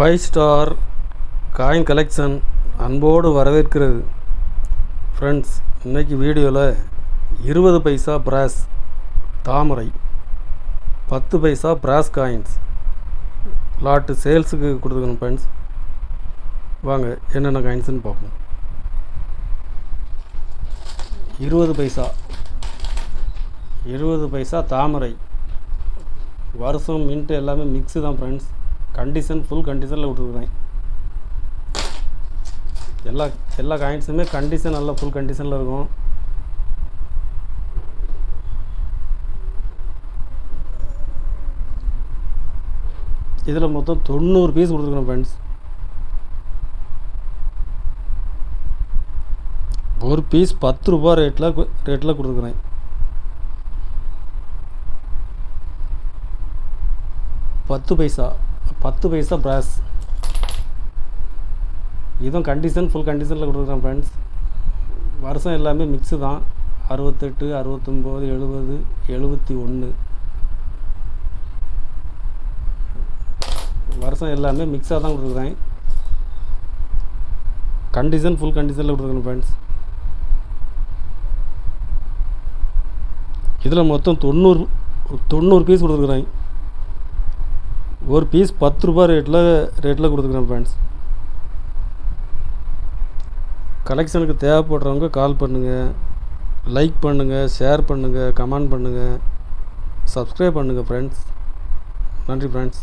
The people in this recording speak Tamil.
5 ஸ்டார் காயின் கலெக்ஷன் அன்போடு வரவேற்கிறது. ஃப்ரெண்ட்ஸ், இன்றைக்கி வீடியோவில் 20 பைசா பிராஸ் தாமரை, 10 பைசா பிராஸ் காயின்ஸ் லாட்டு சேல்ஸுக்கு கொடுத்துருக்கணும். ஃப்ரெண்ட்ஸ், வாங்க என்னென்ன காயின்ஸ்னு பார்ப்போம். 20 பைசா தாமரை, வருஷம் மின்ட்டு எல்லாமே மிக்ஸு தான் ஃப்ரெண்ட்ஸ். கண்டிஷன் ஃபுல் கண்டிஷனில் கொடுத்துருக்குறேன். எல்லா காயின்ஸுமே கண்டிஷன் நல்லா ஃபுல் கண்டிஷனில் இருக்கும். இதில் மொத்தம் 90 பீஸ் கொடுத்துருக்குறேன் ஃப்ரெண்ட்ஸ். ஒரு பீஸ் 10 ரூபா ரேட்டில் கொடுத்துருக்குறேன். பத்து பைசா பிராஸ், இதுவும் கண்டிஷன் ஃபுல் கண்டிஷனில் கொடுத்துருக்குறேன் ஃப்ரெண்ட்ஸ். வருஷம் எல்லாமே மிக்ஸு தான். 68, 69, 70, 71 வருஷம் எல்லாமே மிக்ஸாக தான் கொடுத்துருக்குறேன். கண்டிஷன் ஃபுல் கண்டிஷனில் கொடுத்துருக்குறேன் ஃப்ரெண்ட்ஸ். இதில் மொத்தம் 90 பீஸ் கொடுத்துருக்குறேன். ஒரு பீஸ் 10 ரூபா ரேட்டில் கொடுத்துருக்குறேன் ஃப்ரெண்ட்ஸ். கலெக்ஷனுக்கு தேவைப்படுறவங்க கால் பண்ணுங்கள், லைக் பண்ணுங்கள், ஷேர் பண்ணுங்கள், கமெண்ட் பண்ணுங்கள், சப்ஸ்கிரைப் பண்ணுங்கள் ஃப்ரெண்ட்ஸ். நன்றி ஃப்ரெண்ட்ஸ்.